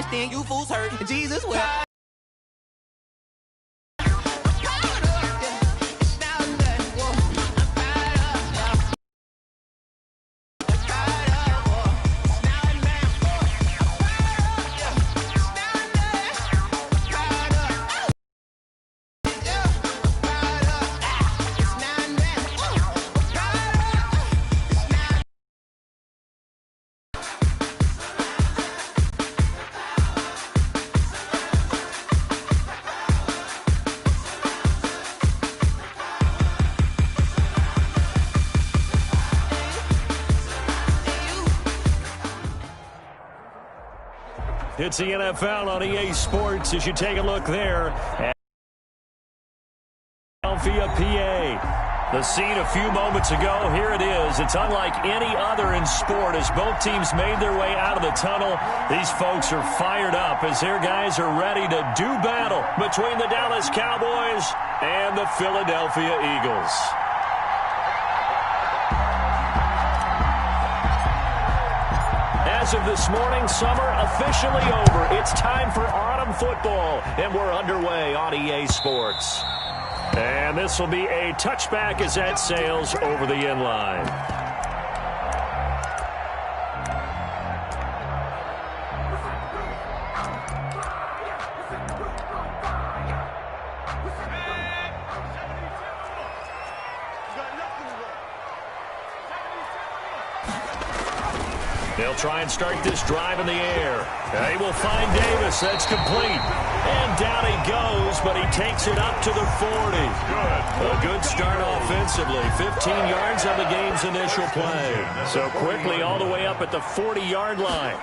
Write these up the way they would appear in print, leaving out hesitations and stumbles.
understand you fools hurt. Jesus will. It's the NFL on EA Sports as you take a look there at Philadelphia, PA. The scene a few moments ago, here it is. It's unlike any other in sport as both teams made their way out of the tunnel. These folks are fired up as their guys are ready to do battle between the Dallas Cowboys and the Philadelphia Eagles. As of this morning, summer officially over. It's time for autumn football, and we're underway on EA Sports. And this will be a touchback as that sails over the end line. They'll try and start this drive in the air. They will find Davis. That's complete. And down he goes, but he takes it up to the 40. A good start offensively. 15 yards on the game's initial play. So quickly all the way up at the 40-yard line.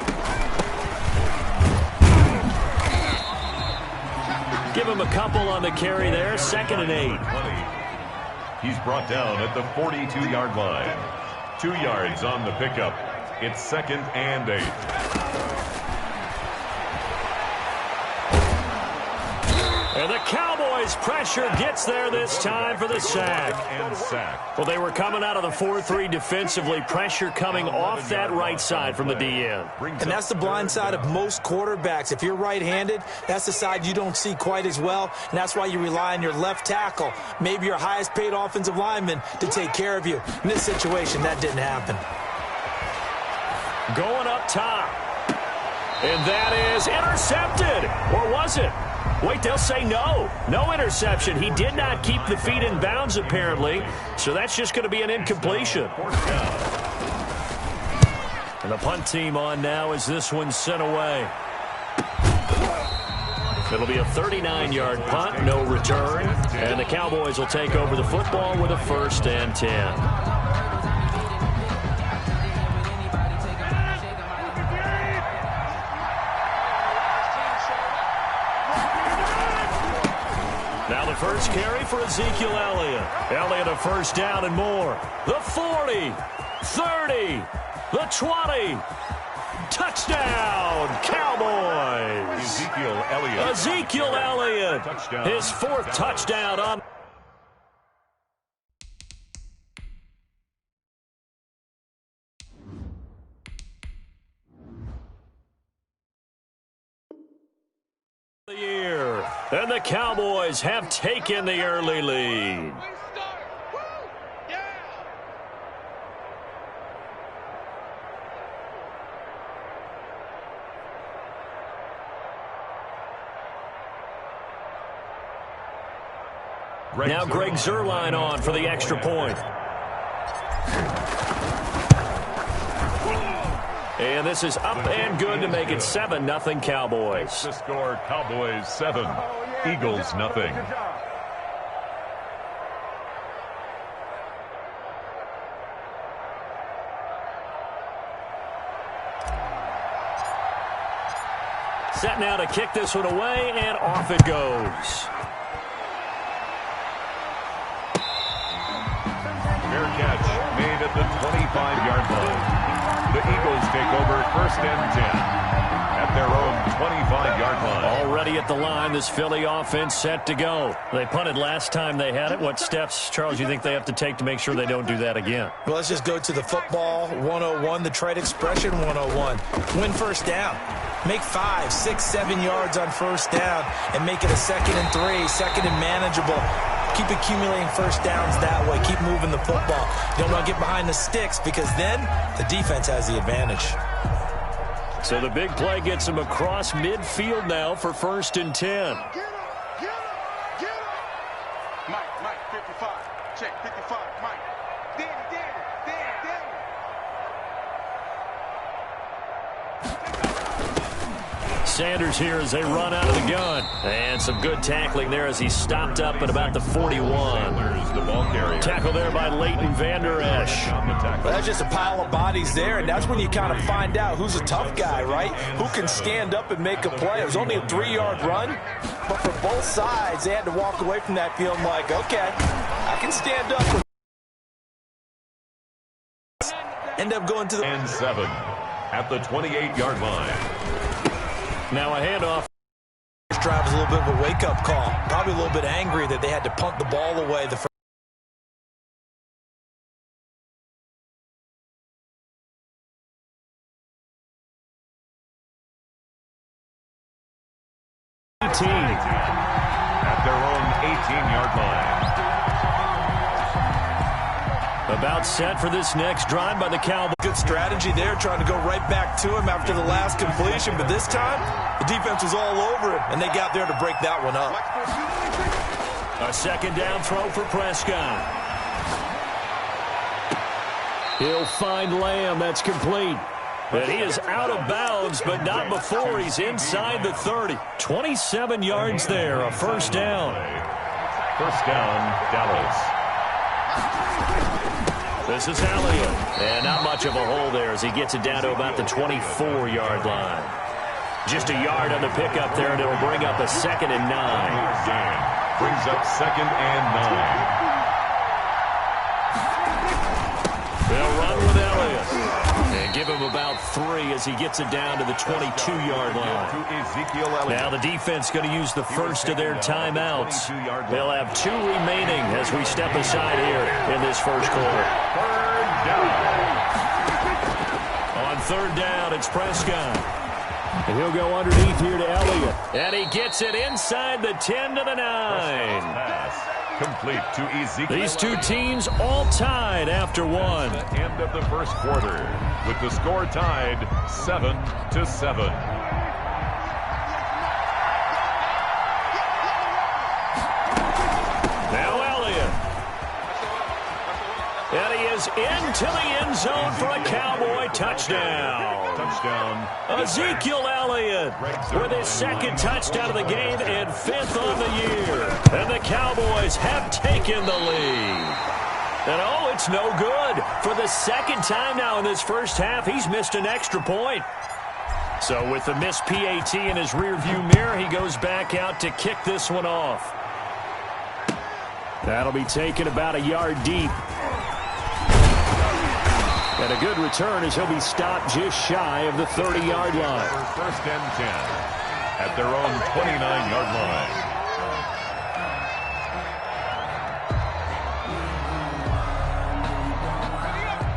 Give him a couple on the carry there. 2nd and 8. He's brought down at the 42-yard line. 2 yards on the pickup. It's 2nd and 8. And the Cowboys pressure gets there this time for the sack. Well, they were coming out of the 4-3 defensively. Pressure coming off that right side from the DN. And that's the blind side of most quarterbacks. If you're right-handed, that's the side you don't see quite as well. And that's why you rely on your left tackle, maybe your highest-paid offensive lineman, to take care of you. In this situation, that didn't happen. Going up top. And that is intercepted. Or was it? Wait, they'll say no. No interception. He did not keep the feet in bounds, apparently. So that's just going to be an incompletion. And the punt team on now as this one's sent away. It'll be a 39-yard punt, no return. And the Cowboys will take over the football with a 1st and 10. Now the first carry for Ezekiel Elliott. Elliott a 1st down and more. The 40, 30, the 20. Touchdown, Cowboys. Ezekiel Elliott. Touchdown. His 4th touchdown on the year. And the Cowboys have taken the early lead. Now Greg Zuerlein on for the extra point. And this is up and good to make it 7-0 Cowboys. The score, Cowboys 7, Eagles nothing. Set now to kick this one away, and off it goes. Fair catch made at the 25-yard line. The Eagles take over 1st and 10 at their own 25-yard line. Already at the line, this Philly offense set to go. They punted last time they had it. What steps, Charles, you think they have to take to make sure they don't do that again? Well, let's just go to the football 101, the trade expression 101. Win 1st down. Make 5, 6, 7 yards on 1st down and make it a 2nd and 3, 2nd and manageable. Keep accumulating 1st downs that way. Keep moving the football. You don't want to get behind the sticks because then the defense has the advantage. So the big play gets him across midfield now for 1st and 10. Get up, get up, get up. Mike, 55. Check, 55, Mike. Danny. Sanders here as they run out of the gun. And some good tackling there as he stopped up at about the 41. The ball carrier. Tackle there by Leighton Vander Esch. Well, that's just a pile of bodies there, and that's when you kind of find out who's a tough guy, right? Who can stand up and make a play. It was only a 3-yard run, but for both sides, they had to walk away from that feeling like, okay, I can stand up. End up going to the... And 7 at the 28-yard line. Now a handoff. This drive was a little bit of a wake-up call. Probably a little bit angry that they had to punt the ball away the first. At their own 18-yard line. About set for this next drive by the Cowboys. Good strategy there, trying to go right back to him after the last completion. But this time, the defense was all over him, and they got there to break that one up. A 2nd down throw for Prescott. He'll find Lamb. That's complete. But he is out of bounds, but not before he's inside the 30. 27 yards there, a 1st down. 1st down, Dallas. This is Elliott. And not much of a hole there as he gets it down to about the 24-yard line. Just a yard on the pickup there, and it'll bring up a 2nd and 9. Brings up 2nd and 9. They'll run with Elliott. And give him about 3 as he gets it down to the 22-yard line. Now the defense going to use the first of their timeouts. They'll have 2 remaining as we step aside here in this first quarter. 3rd down. On 3rd down, it's Prescott. And he'll go underneath here to Elliott. And he gets it inside the 10 to the 9. Pass complete to Ezekiel. These two teams all tied after one. End of the first quarter with the score tied 7-7. Now Elliott. And he is into the end zone for a Cowboy touchdown. Ezekiel Elliott with his 2nd touchdown of the game and 5th on the year. And the Cowboys have taken the lead. And oh, it's no good. For the 2nd time now in this first half, he's missed an extra point. So with the missed PAT in his rearview mirror, he goes back out to kick this one off. That'll be taken about a yard deep. And a good return as he'll be stopped just shy of the 30-yard line. 1st and 10 at their own 29-yard line.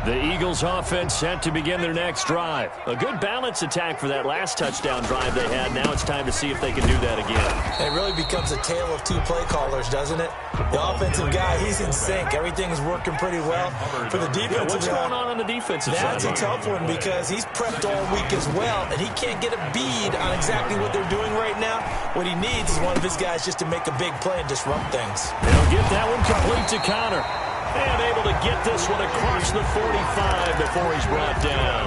The Eagles offense set to begin their next drive. A good balance attack for that last touchdown drive they had. Now it's time to see if they can do that again. It really becomes a tale of 2 play callers, doesn't it? The offensive guy, he's in sync. Everything's working pretty well. For the defensive what's going on the defensive side? That's a tough one because he's prepped all week as well, and he can't get a bead on exactly what they're doing right now. What he needs is one of his guys just to make a big play and disrupt things. They'll get that one complete to Connor. And able to get this one across the 45 before he's brought down.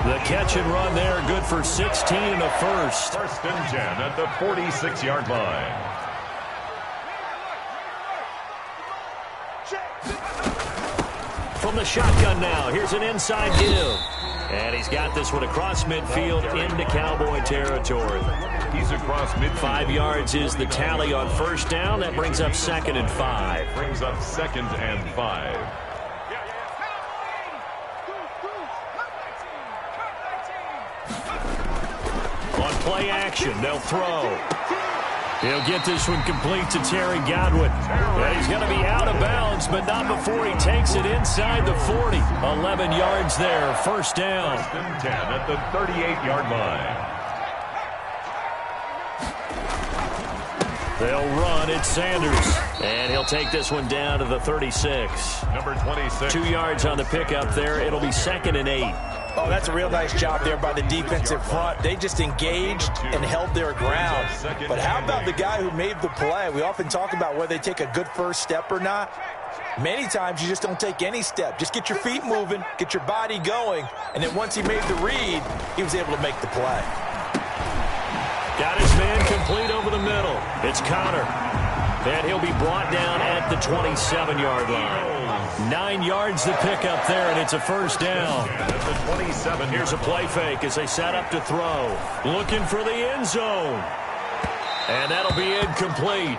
The catch and run there, good for 16 and a 1st. 1st and 10 at the 46-yard line. From the shotgun now, here's an inside give. And he's got this one across midfield into Cowboy territory. He's across midfield. 5 yards is the tally on 1st down. That brings up 2nd and 5. Brings up 2nd and 5. play action. They'll throw. He'll get this one complete to Terry Godwin. Yeah, he's going to be out of bounds, but not before he takes it inside the 40. 11 yards there, first down. 10 at the 38-yard line. They'll run. It's Sanders. And he'll take this one down to the 36. Number 26. 2 yards on the pickup there. It'll be 2nd and 8. Oh, that's a real nice job there by the defensive front. They just engaged and held their ground. But how about the guy who made the play? We often talk about whether they take a good first step or not. Many times you just don't take any step. Just get your feet moving, get your body going, and then once he made the read, he was able to make the play. Got his man complete over the middle. It's Connor. And he'll be brought down at the 27-yard line. 9 yards to pick up there, and it's a first down. At the 27. Here's a play fake as they set up to throw. Looking for the end zone. And that'll be incomplete.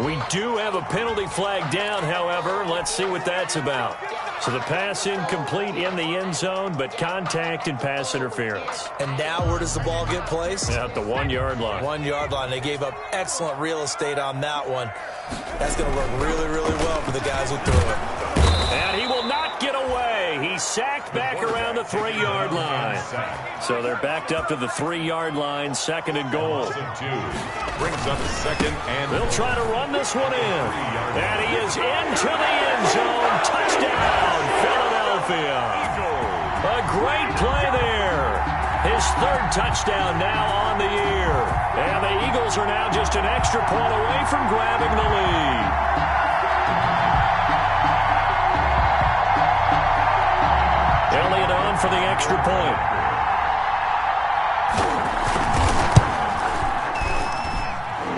We do have a penalty flag down, however. Let's see what that's about. So the pass incomplete in the end zone, but contact and pass interference. And now where does the ball get placed? At the 1 yard line. 1 yard line. They gave up excellent real estate on that one. That's going to work really, really well for the guys who threw it. And he will not get away. He's sacked back around the 3 yard line. So they're backed up to the 3 yard line, 2nd and goal. Brings up 2nd and they'll try to run this one in. And he is into the end zone. Touchdown, Philadelphia. A great play there. His 3rd touchdown now on the year. And the Eagles are now just an extra point away from grabbing the lead. Elliott on for the extra point.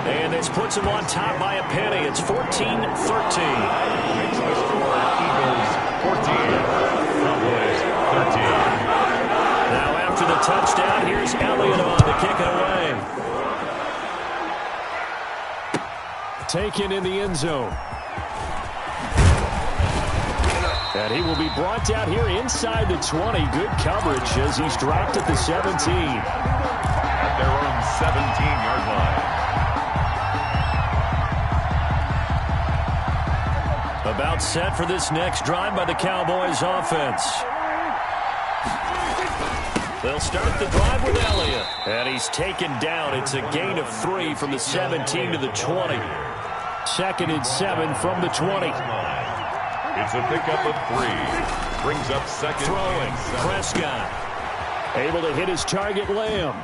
And this puts him on top by a penny. It's 14-13. Makes the score Eagles 14, Cowboys 13. Now after the touchdown, here's Elliott on to kick it away. Taken in the end zone. And he will be brought down here inside the 20. Good coverage as he's dropped at the 17. At their own 17-yard line. About set for this next drive by the Cowboys offense. They'll start the drive with Elliott. And he's taken down. It's a gain of 3 from the 17 to the 20. 2nd and 7 from the 20. It's a pickup of 3. Brings up 2nd. Throwing. Prescott. Able to hit his target, Lamb.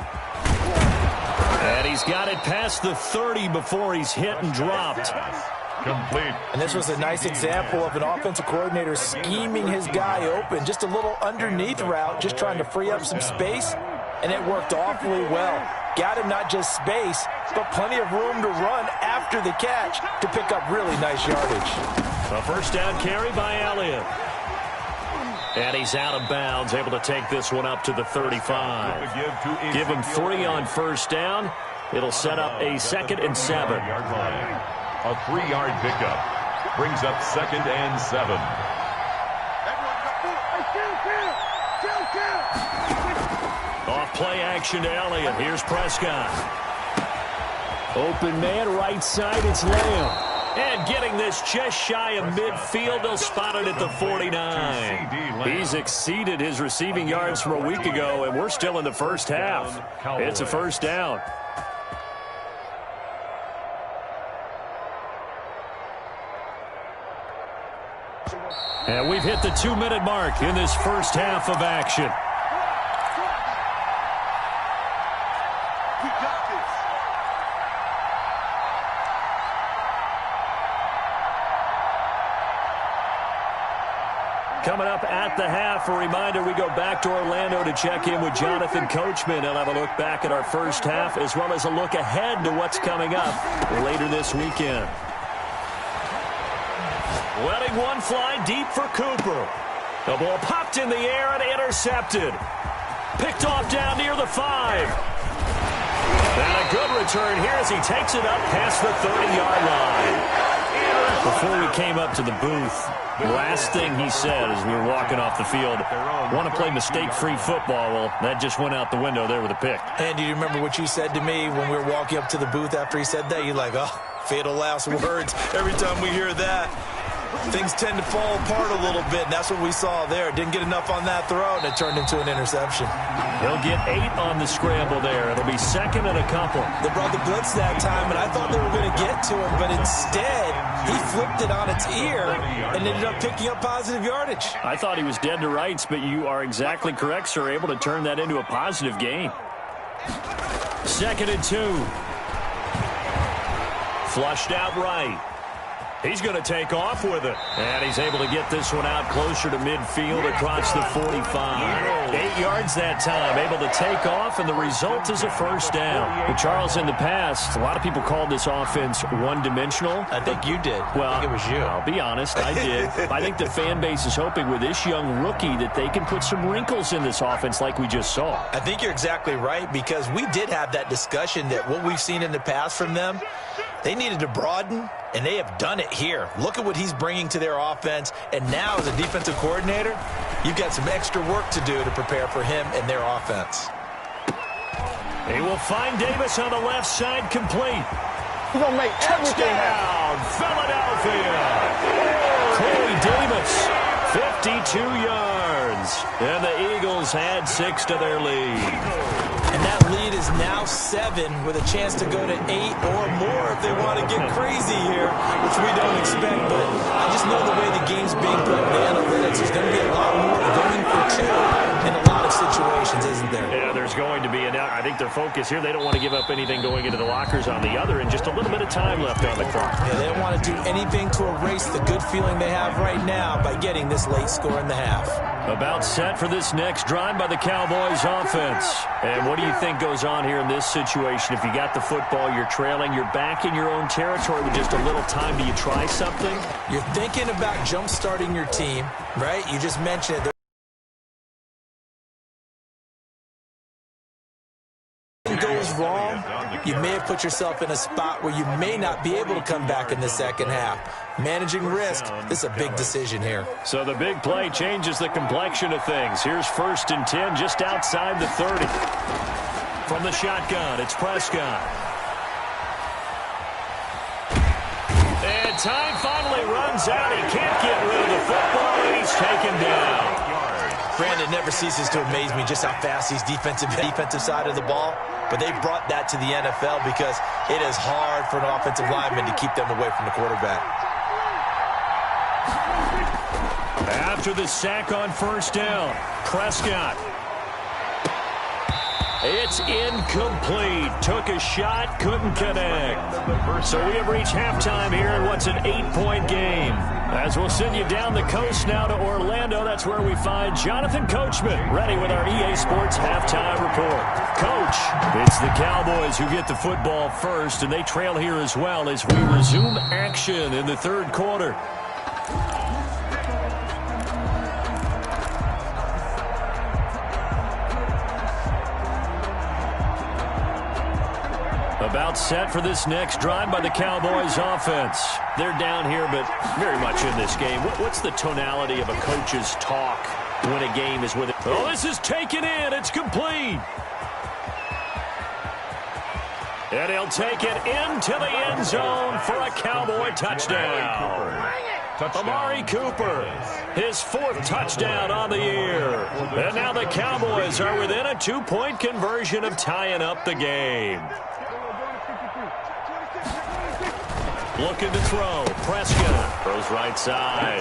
And he's got it past the 30 before he's hit and dropped. Complete. And this was a nice example of an offensive coordinator scheming his guy open. Just a little underneath route, just trying to free up some space, and it worked awfully well. Got him not just space, but plenty of room to run after the catch to pick up really nice yardage. A first down carry by Elliott. And he's out of bounds, able to take this one up to the 35. Give him 3 on first down. It'll set up a 2nd and 7. A 3-yard pickup. Brings up 2nd and 7. Off play action to Elliott. Here's Prescott. Open man, right side, it's Lamb. And getting this just shy of midfield, they'll spot it at the 49. He's exceeded his receiving yards from a week ago, and we're still in the first half. It's a first down. And we've hit the 2-minute mark in this first half of action. We got this. Coming up at the half, a reminder, we go back to Orlando to check in with Jonathan Coachman. He'll have a look back at our first half as well as a look ahead to what's coming up later this weekend. Letting one fly deep for Cooper. The ball popped in the air and intercepted. Picked off down near the 5. And a good return here as he takes it up past the 30-yard line. Before we came up to the booth, the last thing he said as we were walking off the field, want to play mistake-free football. Well, that just went out the window there with a pick. And do you remember what you said to me when we were walking up to the booth after he said that? You're like, oh, fatal last words. Every time we hear that, things tend to fall apart a little bit, and that's what we saw there. Didn't get enough on that throw, and it turned into an interception. He'll get 8 on the scramble there. It'll be second and a couple. They brought the blitz that time, and I thought they were going to get to him, but instead, he flipped it on its ear and ended up picking up positive yardage. I thought he was dead to rights, but you are exactly correct, sir. Able to turn that into a positive gain. Second and 2. Flushed out right. He's going to take off with it. And he's able to get this one out closer to midfield across the 45. 8 yards that time, able to take off, and the result is a first down. But Charles, in the past, a lot of people called this offense one-dimensional. I think you did. Well, I think it was you. I'll be honest, I did. I think the fan base is hoping with this young rookie that they can put some wrinkles in this offense like we just saw. I think you're exactly right, because we did have that discussion that what we've seen in the past from them, they needed to broaden, and they have done it here. Look at what he's bringing to their offense, and now as a defensive coordinator, you've got some extra work to do to prepare for him and their offense. He will find Davis on the left side, complete. He's going to make everything happen. Philadelphia. Corey Davis, 52 yards. And the Eagles add 6 to their lead. And that lead is now 7 with a chance to go to 8 or more if they want to get crazy here, which we don't expect. But I just know the way the game's being played with the analytics, there's going to be a lot more going for 2 in a lot of situations, isn't there? Yeah, there's going to be. And I think their focus here, they don't want to give up anything going into the lockers on the other, and just a little bit of time left on the clock. Yeah, they don't want to do anything to erase the good feeling they have right now by getting this late score in the half. About set for this next drive by the Cowboys offense. And what do you think goes on here in this situation? If you got the football, you're trailing, you're back in your own territory with just a little time. Do you try something? You're thinking about jump-starting your team, right? You just mentioned it. Goes wrong, you may have put yourself in a spot where you may not be able to come back in the second half. Managing risk, this is a big decision here. So the big play changes the complexion of things. Here's 1st and 10 just outside the 30. From the shotgun, it's Prescott. And time finally runs out. He can't get rid of the football, and he's taken down. Brandon, never ceases to amaze me just how fast he's defensive side of the ball. But they brought that to the NFL because it is hard for an offensive lineman to keep them away from the quarterback. After the sack on 1st down, Prescott. It's incomplete. Took a shot, couldn't connect. So we have reached halftime here in what's an 8-point game. As we'll send you down the coast now to Orlando, that's where we find Jonathan Coachman, ready with our EA Sports halftime report. Coach, it's the Cowboys who get the football first, and they trail here as well as we resume action in the 3rd quarter. About set for this next drive by the Cowboys offense. They're down here, but very much in this game. What's the tonality of a coach's talk when a game is with it? Oh, this is taken in. It's complete. And he'll take it into the end zone for a Cowboy touchdown. Amari Cooper, his 4th touchdown on the year. And now the Cowboys are within a 2-point conversion of tying up the game. Looking to throw. Prescott throws right side.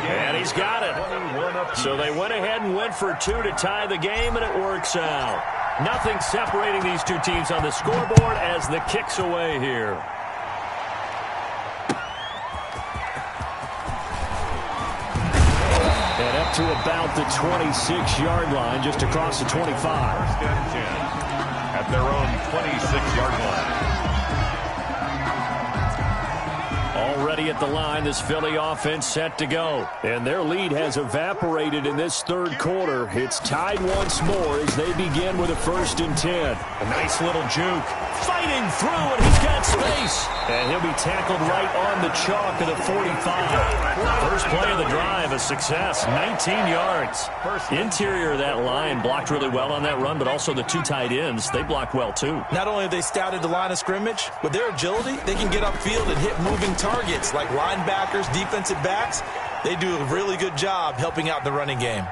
And he's got it. So they went ahead and went for 2 to tie the game, and it works out. Nothing separating these two teams on the scoreboard as the kick's away here. And up to about the 26-yard line, just across the 25. At their own 26-yard line. Already ready at the line. This Philly offense set to go. And their lead has evaporated in this third quarter. It's tied once more as they begin with a 1st and 10. A nice little juke. Fighting through, and he's got space. And he'll be tackled right on the chalk of the 45. First play of the drive, a success, 19 yards. Interior of that line blocked really well on that run, but also the 2 tight ends, they blocked well too. Not only have they scouted the line of scrimmage, with their agility, they can get upfield and hit moving targets like linebackers, defensive backs. They do a really good job helping out the running game.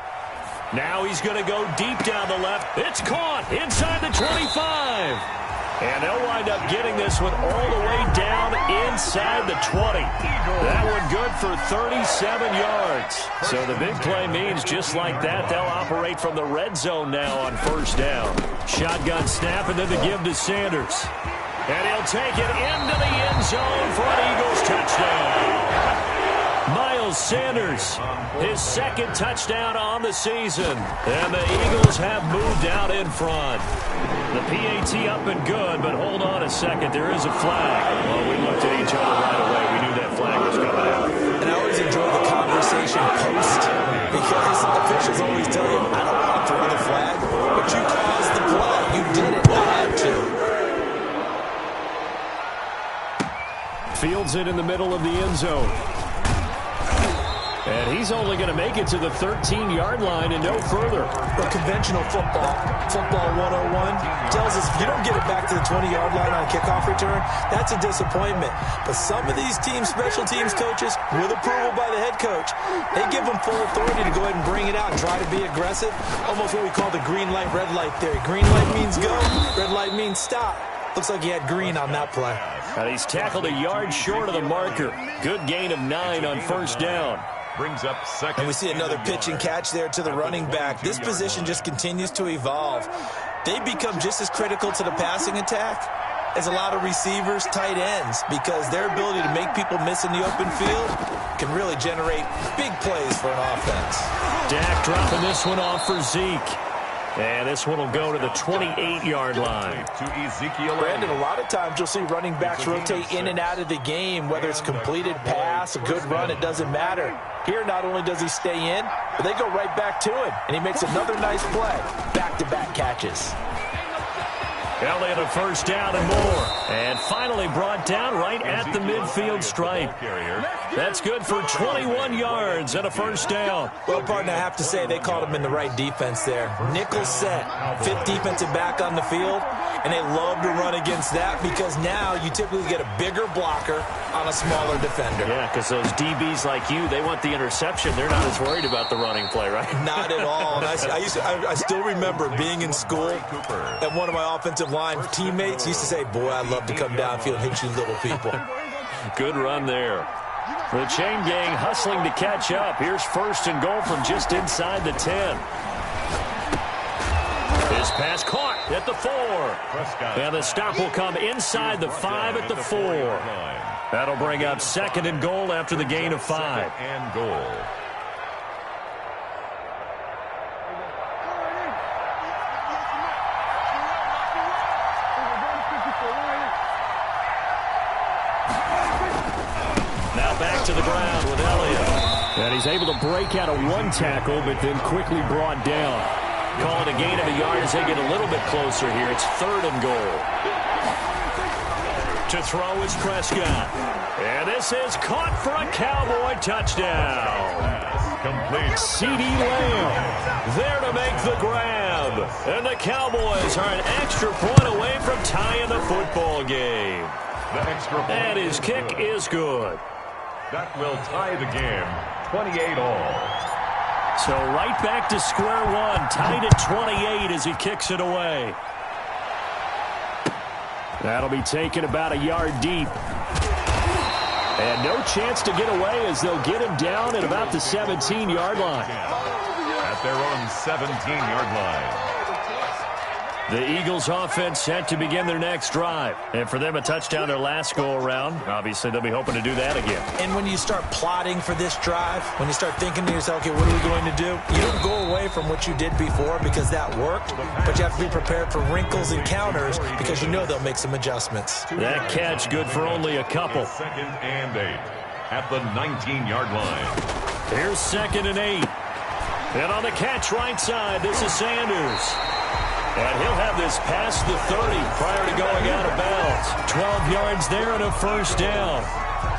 Now he's going to go deep down the left. It's caught inside the 25. And they'll wind up getting this one all the way down inside the 20. That one good for 37 yards. So the big play means just like that, they'll operate from the red zone now on 1st down. Shotgun snap and then the give to Sanders. And he'll take it into the end zone for an Eagles touchdown. Miles Sanders, his 2nd touchdown on the season. And the Eagles have moved out in front. The PAT up and good, but hold on a second. There is a flag. Well, we looked at each other right away. We knew that flag was coming out. And I always enjoy the conversation post because officials always tell you, I don't want to throw the flag, but you caused the play. You did it. I had to. Fields it in the middle of the end zone. And he's only going to make it to the 13-yard line and no further. But conventional football 101, tells us if you don't get it back to the 20-yard line on a kickoff return, that's a disappointment. But some of these special teams coaches, with approval by the head coach, they give them full authority to go ahead and bring it out and try to be aggressive. Almost what we call the green light, red light theory. Green light means go, red light means stop. Looks like he had green on that play. And he's tackled a yard short of the marker. Good gain of 9 on 1st down. Brings up 2nd. And we see another pitch and catch there to the running back. This position just continues to evolve. They become just as critical to the passing attack as a lot of receivers, tight ends, because their ability to make people miss in the open field can really generate big plays for an offense. Dak dropping this one off for Zeke. And this one will go to the 28-yard line. Brandon, a lot of times you'll see running backs rotate in and out of the game, whether it's completed pass, a good run, it doesn't matter. Here, not only does he stay in, but they go right back to him, and he makes another nice play. Back-to-back catches. Elliott a 1st down and more. And finally brought down right at the midfield stripe. That's good for 21 yards and a 1st down. Well, partner, I have to say they called him in the right defense there. Nickel set, 5th defensive back on the field, and they love to run against that because now you typically get a bigger blocker on a smaller defender. Yeah, because those DBs like you, they want the interception. They're not as worried about the running play, right? Not at all. And I still remember being in school, and one of my offensive line teammates used to say, boy, I'd love to come downfield and hit you little people. Good run there. The chain gang hustling to catch up. Here's 1st and goal from just inside the 10. This pass caught at the 4. And the stop will come inside the 5 at the 4. That'll bring up 2nd and goal after the gain of 5. 2nd and goal. Back to the ground with Elliott. And he's able to break out of one tackle, but then quickly brought down. Calling a gain of a yard as they get a little bit closer here. It's 3rd and goal. To throw is Prescott. And this is caught for a Cowboy touchdown. Complete. CeeDee Lamb there to make the grab. And the Cowboys are an extra point away from tying the football game. The extra point. And his kick is good. That will tie the game, 28 all. So right back to square one, tied at 28 as he kicks it away. That'll be taken about a yard deep. And no chance to get away as they'll get him down at about the 17-yard line. At their own 17-yard line. The Eagles offense set to begin their next drive. And for them, a touchdown their last go-around. Obviously, they'll be hoping to do that again. And when you start plotting for this drive, when you start thinking to yourself, okay, what are we going to do? You don't go away from what you did before because that worked, but you have to be prepared for wrinkles and counters because you know they'll make some adjustments. That catch good for only a couple. 2nd and 8. at the 19-yard line. Here's 2nd and 8. And on the catch right side, this is Sanders. And he'll have this past the 30 prior to going out of bounds. 12 yards there and a first down.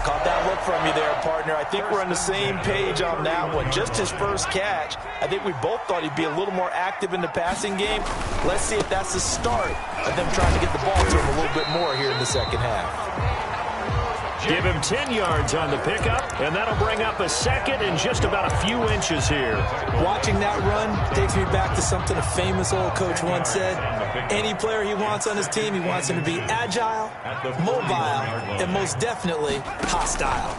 Caught that look from you there, partner. I think we're on the same page on that one. Just his first catch. I think we both thought he'd be a little more active in the passing game. Let's see if that's the start of them trying to get the ball to him a little bit more here in the second half. Give him 10 yards on the pickup, and that'll bring up a second and just about a few inches here. Watching that run takes me back to something a famous old coach once said. Any player he wants on his team, he wants him to be agile, mobile, and most definitely hostile.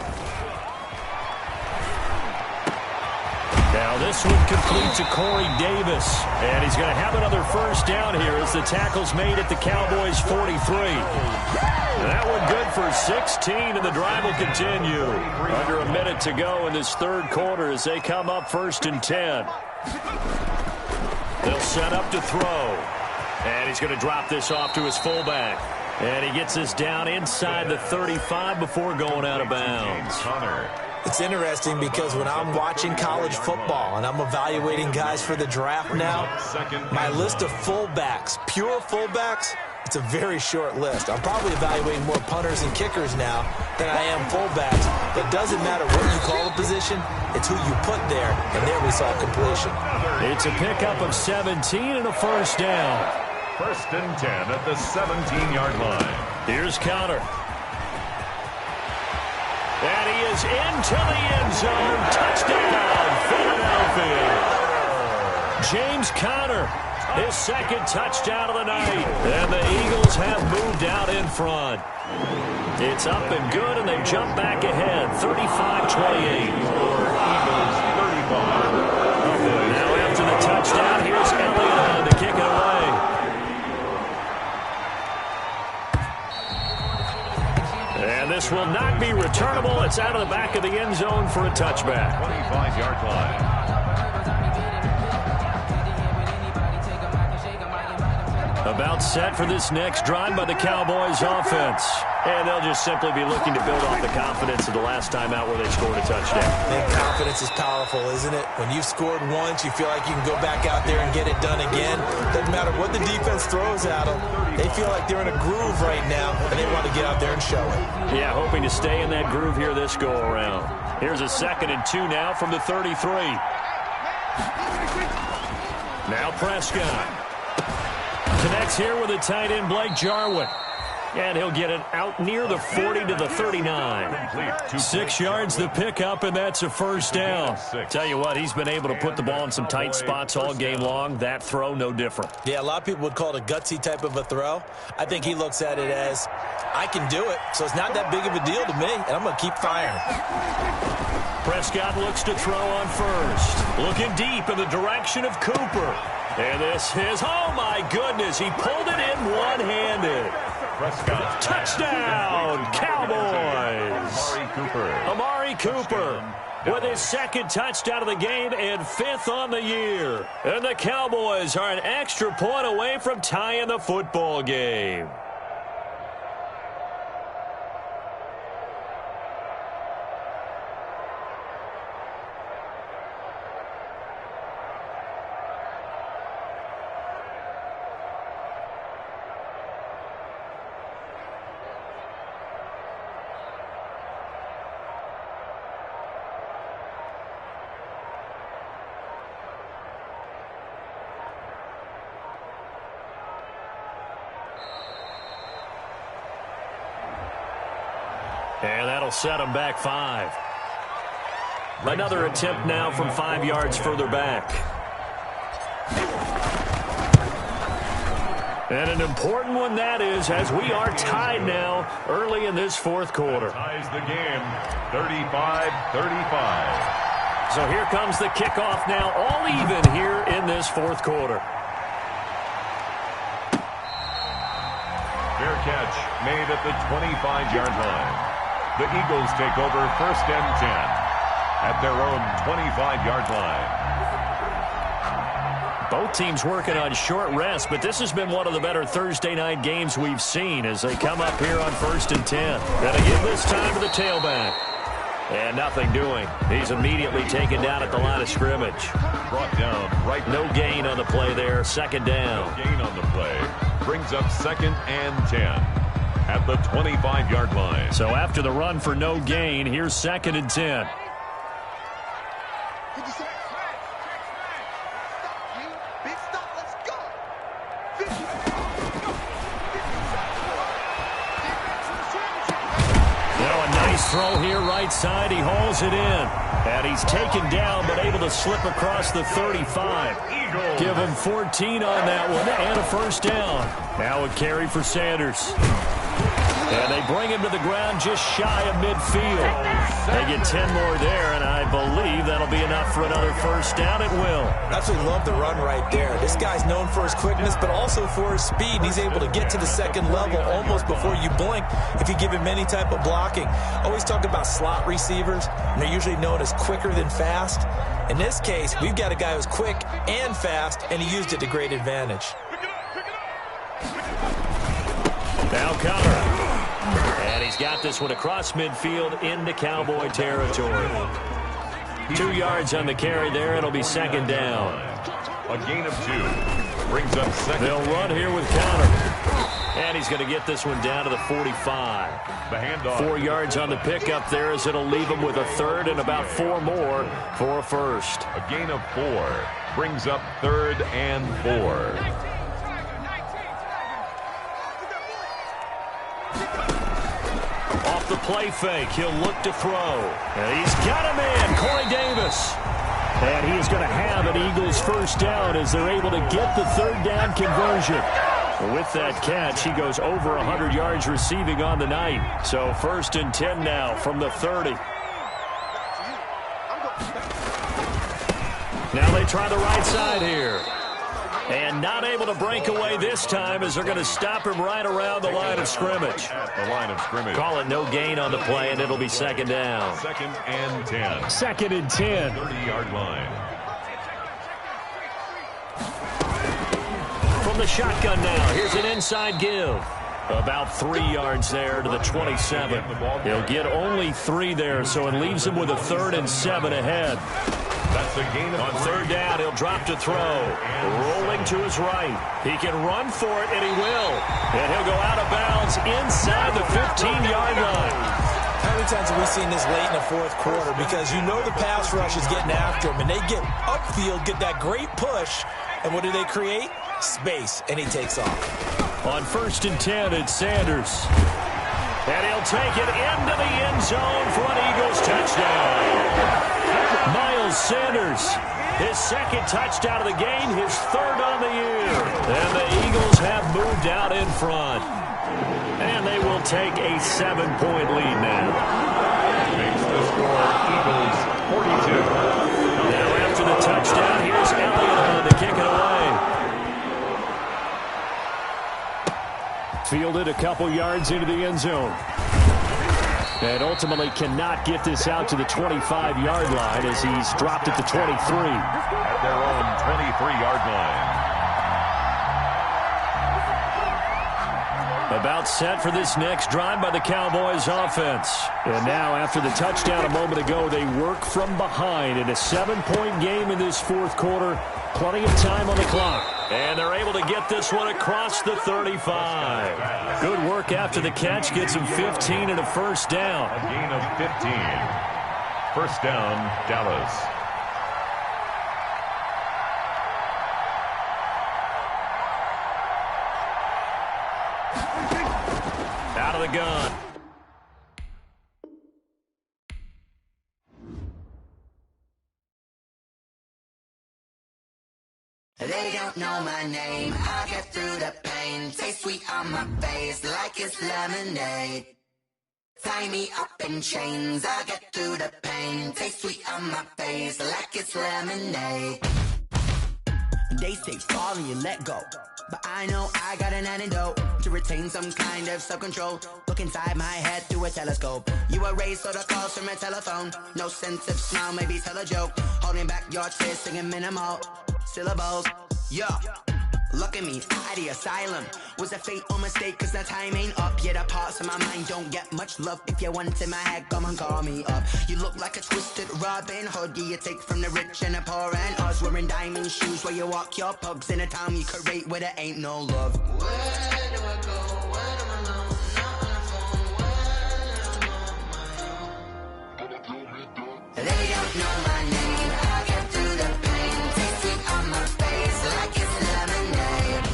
Now this one complete to Corey Davis, and he's going to have another first down here as the tackle's made at the Cowboys' 43. That one good for 16, and the drive will continue. Under a minute to go in this third quarter as they come up 1st and 10. They'll set up to throw, and he's going to drop this off to his fullback. And he gets this down inside the 35 before going out of bounds. It's interesting because when I'm watching college football and I'm evaluating guys for the draft now, my list of fullbacks, pure fullbacks, it's a very short list. I'm probably evaluating more punters and kickers now than I am fullbacks. But it doesn't matter what you call a position, it's who you put there, and there we saw completion. It's a pickup of 17 and a first down. 1st and 10 at the 17-yard line. Here's Conner. And he is into the end zone. Touchdown, Philadelphia. James Conner, his 2nd touchdown of the night. And the Eagles have moved out in front. It's up and good, and they jump back ahead, 35-28. Eagles 35. Now after the touchdown, here's Elliott to kick it away. And this will not be returnable. It's out of the back of the end zone for a touchback. 25-yard line. About set for this next drive by the Cowboys offense. And they'll just simply be looking to build off the confidence of the last time out where they scored a touchdown. And confidence is powerful, isn't it? When you've scored once, you feel like you can go back out there and get it done again. Doesn't matter what the defense throws at them. They feel like they're in a groove right now, and they want to get out there and show it. Yeah, hoping to stay in that groove here this go-around. Here's a 2nd and 2 now from the 33. Now Prescott. Connects here with a tight end, Blake Jarwin. And he'll get it out near the 40 to the 39. 6 yards the pickup, and that's a first down. Tell you what, he's been able to put the ball in some tight spots all game long. That throw, no different. Yeah, a lot of people would call it a gutsy type of a throw. I think he looks at it as, I can do it, so it's not that big of a deal to me, and I'm going to keep firing. Prescott looks to throw on first. Looking deep in the direction of Cooper. And this is, oh my goodness, he pulled it in one-handed. Prescott. Touchdown, Cowboys. Amari Cooper with his 2nd touchdown of the game and 5th on the year. And the Cowboys are an extra point away from tying the football game. And that'll set them back 5. Another attempt now from 5 yards further back. And an important one that is, as we are tied now early in this fourth quarter. Ties the game, 35-35. So here comes the kickoff now, all even here in this fourth quarter. Fair catch made at the 25-yard line. The Eagles take over 1st and 10 at their own 25-yard line. Both teams working on short rest, but this has been one of the better Thursday night games we've seen as they come up here on 1st and 10. Got to give this time to the tailback. And nothing doing. He's immediately taken down at the line of scrimmage. Brought down right. No gain on the play there. Second down. No gain on the play. Brings up 2nd and 10 at the 25-yard line. So after the run for no gain, here's 2nd and 10. Big stop, let's go. A nice throw here, right side. He hauls it in. And he's taken down, but able to slip across the 35. Give him 14 on that one, and a first down. Now a carry for Sanders. And they bring him to the ground just shy of midfield. They get 10 more there, and I believe that'll be enough for another first down. It will. Absolutely love the run right there. This guy's known for his quickness, but also for his speed. And he's able to get to the second level almost before you blink if you give him any type of blocking. Always talk about slot receivers, and they're usually known as quicker than fast. In this case, we've got a guy who's quick and fast, and he used it to great advantage. Now Connor. And he's got this one across midfield into Cowboy territory. 2 yards on the carry there. It'll be second down. A gain of 2. Brings up 2nd. They'll run here with Connor. And he's going to get this one down to the 45. The handoff. 4 yards on the pickup there as it'll leave him with a third and about 4 more for a first. A gain of 4. Brings up 3rd and 4. Off the play fake, he'll look to throw. And he's got him in, Corey Davis. And he is going to have an Eagles first down as they're able to get the third down conversion. With that catch, he goes over 100 yards receiving on the night. So 1st and 10 now from the 30. Now they try the right side here. And not able to break away this time as they're going to stop him right around the line of scrimmage. At the line of scrimmage. Call it no gain on the play, and it'll be second down. 2nd and 10. 2nd and 10. 30-yard line. From the shotgun now, here's an inside give. About 3 yards there to the 27. He'll get only 3 there, so it leaves him with a 3rd and 7 ahead. That's a gain of 3. On third down, he'll drop to throw. Rolling to his right. He can run for it, and he will. And he'll go out of bounds inside the 15-yard line. How many times have we seen this late in the fourth quarter? Because you know the pass rush is getting after him, and they get upfield, get that great push, and what do they create? Space, and he takes off. On 1st and 10, it's Sanders. And he'll take it into the end zone for an Eagles touchdown. Miles Sanders, his 2nd touchdown of the game, his 3rd on the year. And the Eagles have moved out in front. And they will take a 7-point lead now. Makes the score Eagles 42. Now after the touchdown, here's Elliott on to kick it away. Fielded a couple yards into the end zone. And ultimately cannot get this out to the 25-yard line as he's dropped at the 23. At their own 23-yard line. About set for this next drive by the Cowboys offense. And now after the touchdown a moment ago, they work from behind in a 7-point game in this fourth quarter. Plenty of time on the clock. And they're able to get this one across the 35. Good work after the catch. Gets him 15 and a first down. A gain of 15. First down, Dallas. Out of the gun. They don't know my name, I get through the pain. Taste sweet on my face like it's lemonade. Tie me up in chains, I get through the pain. Taste sweet on my face like it's lemonade. They say fall and you let go, but I know I got an antidote to retain some kind of self-control. Look inside my head through a telescope. You erase all the calls from a telephone. No sense of smile, maybe tell a joke. Holding back your tears, singing minimal syllables. Yeah, Look at me, out of the asylum. Was a fate or mistake, cause the time ain't up. Yet the parts of my mind don't get much love. If you want in my head, come and call me up. You look like a twisted Robin Hood. You take from the rich and the poor and us. Wearing diamond shoes where you walk your pugs. In a town you could rate where there ain't no love. Where do I go? Where do I know? Not on the phone, when I'm on my own. They don't know my name. I get through the pain. Taste sweet on my face like it's lemonade.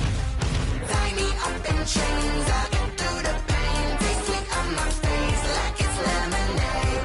Tie me up in chains. I get through the pain. Taste sweet on my face like it's lemonade.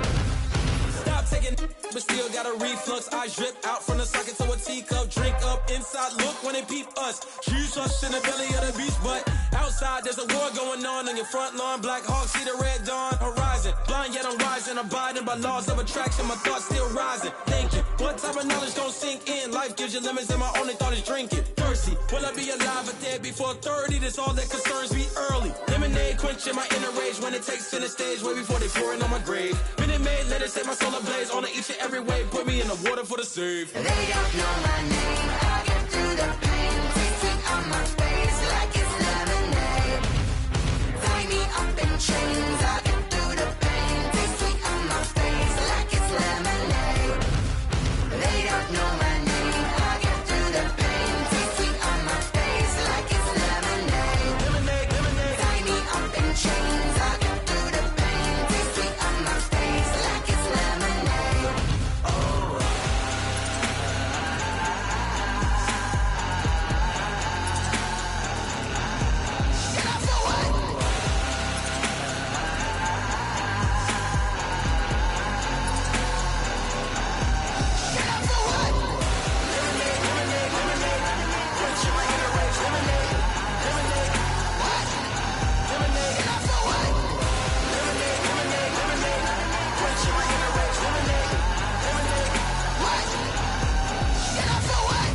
Stop taking, but still got a reflux. I drip out from the socket to a teacup. Drink up inside, look when they peep us. Shoes us in the belly of the beach, but outside there's a war going on your front lawn. Black Hawk, see the red dawn horizon. Blind yet I'm rising, abiding by laws of attraction. My thoughts still rising. Thinking, what type of knowledge gon' sink in? Life gives you lemons and my only thought is drinking. Thirsty, will I be alive or dead before 30? That's all that concerns me early. Lemonade quenching my inner rage when it takes center stage. Way before they pour it on my grave. Minute Maid, let it set my soul ablaze. On each and every way, put me in the water for the save. They don't know my name. I get through the pain. Taste sweet on my face like it's lemonade. Tie me up in chains. I get through the pain. Taste sweet on my face like it's lemonade. They don't know my name. I get through the pain. Taste sweet on my face like it's lemonade. Lemonade, lemonade. Tie me up in chains. I get through the pain. Taste sweet on my face like it's lemonade. Shut up for what? Shut up for what? Lemonade, lemonade, lemonade. Quenching my inner rage. Lemonade, lemonade. What? Lemonade, Shut up for what? lemonade, lemonade, lemonade. Quenching my inner rage. Lemonade, lemonade. What? Shut up for what?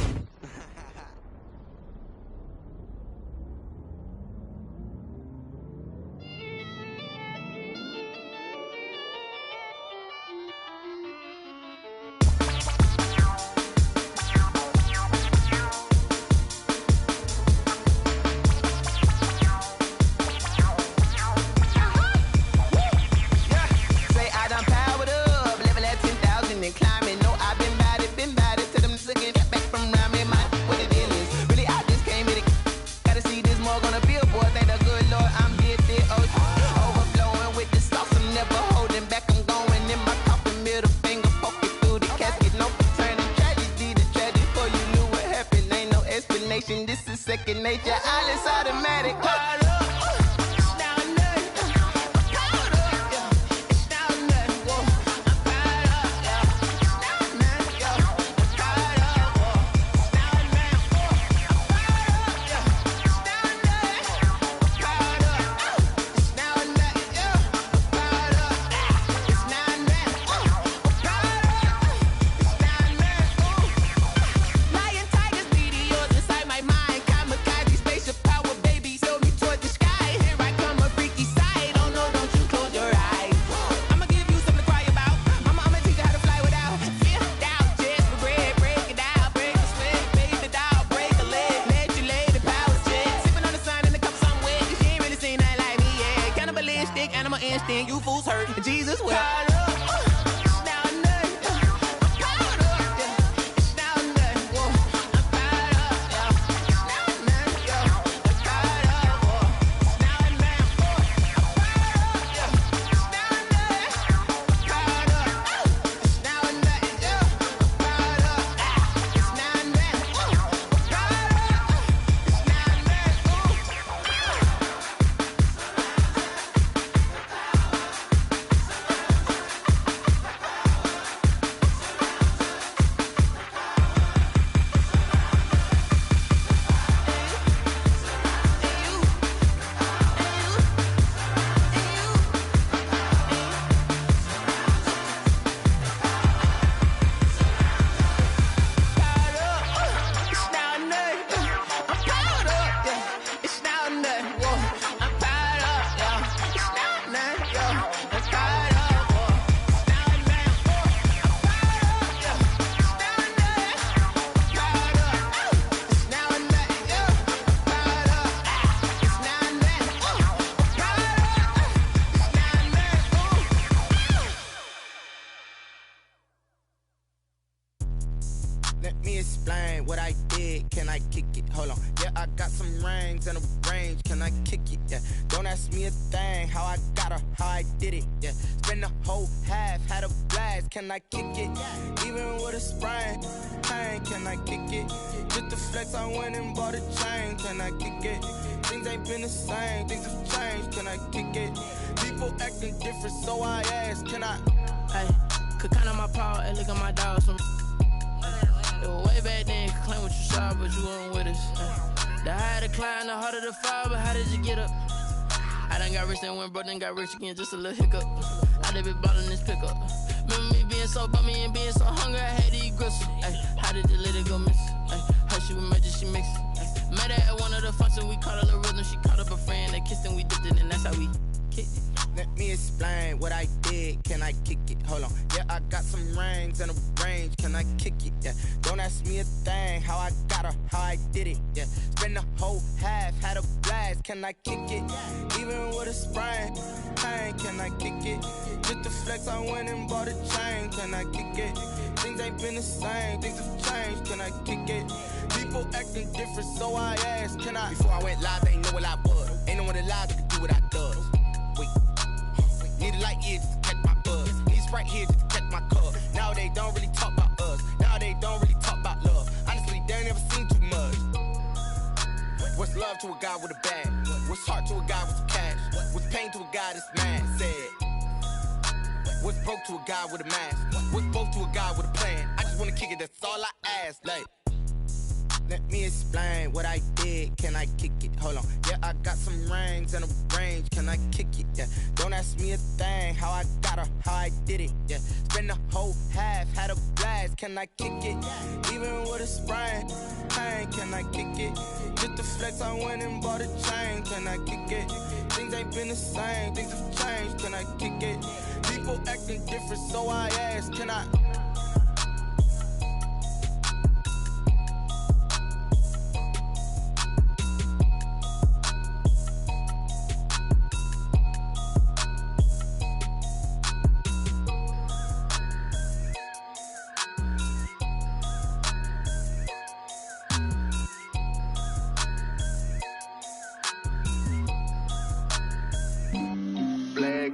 Say I done powered up, level at 10,000 and climbing. No, I've been bad it to them niggas get back from around me. My what the deal is, really I just came here to gotta see this more gonna billboard. Thank the good Lord I'm gifted. Oh, overflowing with the sauce, I'm never holding back. I'm going in my coffin, middle finger poking through the casket. No turning tragedy to tragedy. Before you knew what happened, ain't no explanation. This is second nature. All is automatic. Powered up. It's now or nothing. Powered up, yeah. It's now or nothing. Whoa. I'm powered up, yeah. It's now or nothing, yeah. I'm powered up, whoa. It's now or nothing. I'm powered up, yeah. It's now or nothing. I'm powered up. It's now or nothing, yeah. I'm powered up. It's now or nothing. I'm powered up. It's now or nothing. Lion, tigers, meteors inside my mind. Kamikaze, spaceship power, baby. Show me towards Let me explain what I did. Can I kick it? Hold on. Yeah, I got some rings and a range. Can I kick it? Yeah. Don't ask me a thing. How I got her, how I did it. Yeah. Spend the whole half, had a blast. Can I kick it? Even with a sprain, pain. Can I kick it? Just the flex, I went and bought a chain. Can I kick it? Things ain't been the same. Things have changed. Can I kick it? People acting different, so I ask. Can I? Hey, could count on my power and look at my dogs from. It was way back then, could claim what you saw, but you weren't with us. The higher the climb, the harder the fall, but how did you get up? I done got rich and went broke, then got rich again, just a little hiccup. I done been ballin' this pickup. Remember me being so bummy and being so hungry, I had to eat gristle. Ay, how did you let it go miss? Ay, how she was magic, she mixed. Met her at one of the functions, we caught a little rhythm, she caught up a friend, they kissed and we dipped it, and that's how we kicked it. Let me explain what I did. Can I kick it? Hold on. Yeah, I got some rings and a range. Can I kick it? Yeah. Don't ask me a thing. How I got her, how I did it. Yeah. Spend the whole half, had a blast. Can I kick it? Even with a sprain, pain. Can I kick it? Just the flex, I went and bought a chain. Can I kick it? Things ain't been the same. Things have changed. Can I kick it? People acting different, so I ask. Can I? Before I went live, they ain't know what I was. Ain't no one alive that could do what I does. Wait. Need a light here just to catch my buzz. Need Sprite here just to catch my cup. Now they don't really talk about us. Now they don't really talk about love. Honestly, they ain't never seen too much. What's love to a guy with a bag? What's heart to a guy with some cash? What's pain to a guy that's mad? Said. What's broke to a guy with a mask? What's broke to a guy with a plan? I just wanna kick it, that's all I ask. Like, let me explain what I did. Can I kick it? Hold on. Yeah, I got some rings and a range. Can I kick it? Yeah. Don't ask me a thing. How I got her, how I did it. Yeah. Spend the whole half, had a blast. Can I kick it? Even with a sprain, pain. Can I kick it? Just the flex, I went and bought a chain. Can I kick it? Things ain't been the same. Things have changed. Can I kick it? People acting different, so I ask. Can I?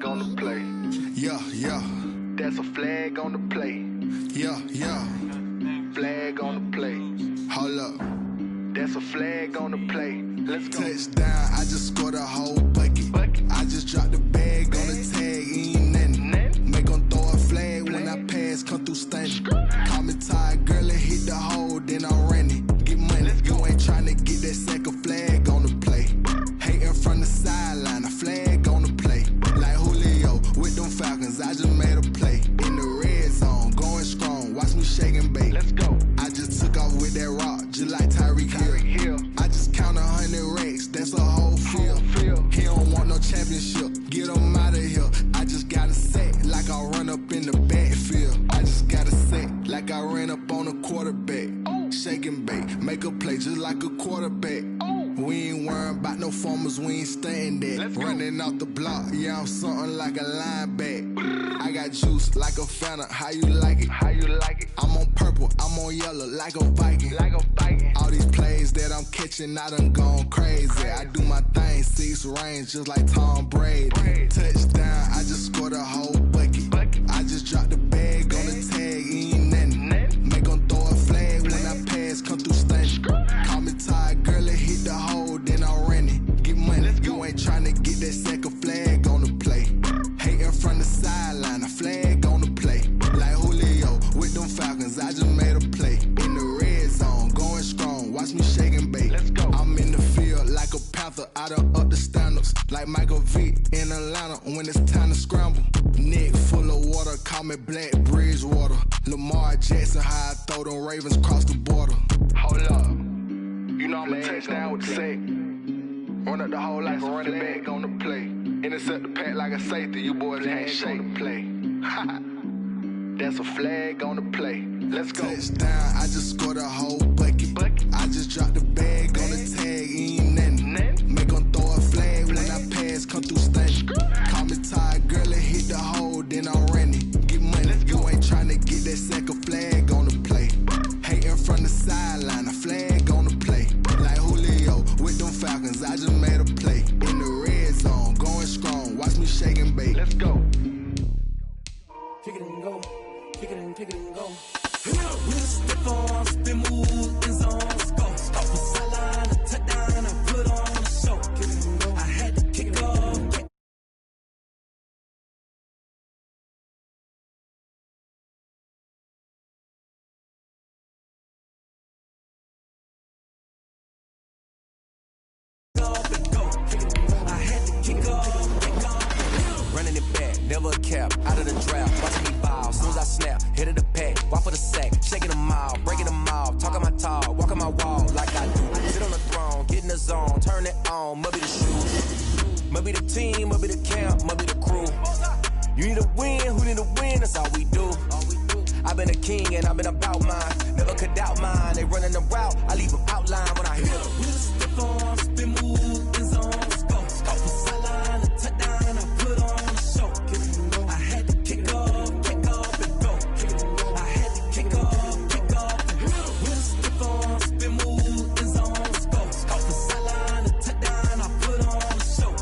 On the play. Yeah, yeah. That's a flag on the play. Yeah, yeah. Flag on the play. Hold up. That's a flag on the play. Let's go. Touchdown, I just scored a whole bucket. I just dropped the bag on the tag, ain't nothing. Make them throw a flag when I pass, come through stunning. Call me tired, girl, and hit the hole, then I'm running. Get money, you ain't tryna get that second flag on the play. Hating from the sideline, a flag on the play. Like Julio with them Falcons, I just made a play. In the red zone, going strong, watch me shake and bake. Let's go. I just took off with that rock, just like Tyreek Hill. I just count 100 racks, that's a whole field. He don't want no championship, get him out of here. I just gotta set like I run up in the backfield. I just gotta set like I ran up on a quarterback. Shake and bake, make a play just like a quarterback. We ain't worrying about no formers, we ain't staying there. Running off the block, yeah, I'm something like a linebacker. I got juice like a Fanta, how you like it? How you like it? I'm on purple, I'm on yellow, like a Viking. Like a Viking. All these plays that I'm catching, I done gone crazy. I do my thing, 6 range, just like Tom Brady. Touchdown, I just scored a whole bucket. I just dropped the bag on the tag, ain't nothing. Make them throw a flag when I pass, come through stunning. Call me tired, girl, and hit the hole, then I'm running. Get money, you ain't tryna get that second flag on the play. Hating from the sideline, a flag on the play. Like Julio with them Falcons, I just made a play. In the red zone, going strong, watch me shake and bake. Let's go. I'm in the field like a panther, I done up the standards. Like Michael Vick in Atlanta when it's time to scramble. Neck full of water, call me Black Bridgewater. Lamar Jackson, how I throw them Ravens cross the border. Hold up. You know I'm a touchdown with the sack. Run up the whole like a running back on the play. Intercept the pack like a safety, you boys can't shake the play. That's a flag on the play. Let's go. Touchdown, I just scored a whole bucket. I just dropped the bag on the tag, ain't nothing. Make them throw a flag when I pass, come through stunning. Call me tired, girl, and hit the hole, then I'm running. Get money, you ain't tryna get that second flag on the play. Hating from on the sideline, a flag on the play. Like Julio with them Falcons, I just made a play. In the red zone, going strong, watch me shake and bake. Let's go. Kick it and go, kick it and go. We'll step on, spin move, in zone, let's go. Stop the sideline, a touchdown, I put on the show. Kick it and go, I had to kick off. Running it back, never a cap, out of the draft, watching me ball. Soon as I snap, hit of the pack, walk for the sack, shaking them all, breaking them off, talking my talk, walking my wall like I do. Sit on the throne, get in the zone, turn it on, must be the shoes, must be the team, must be the camp, must be the crew. You need a win, who need a win, that's all we do. I've been a king and I've been about mine, never could doubt mine. They running the route, I leave them outline when I hit them. We'll step on, spin move, in zone, let's go. Stop the sideline, a touchdown, I put on the show. I had to kick off and go. I had to kick off and go. We'll step on, spin move, in zone, let's go. Stop the sideline, a touchdown, I put on the show.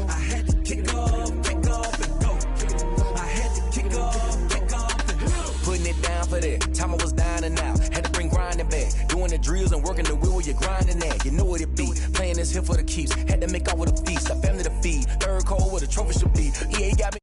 I had to kick off and go. I had to kick off and go. Putting it down for that, time I was down and out, had to bring grinding back, doing the drills and working the wheel where you're grinding at, you know what it be, playing this here for the keeps, had to make out with a feast, a family to feed, third cold where the trophy should be, EA got me.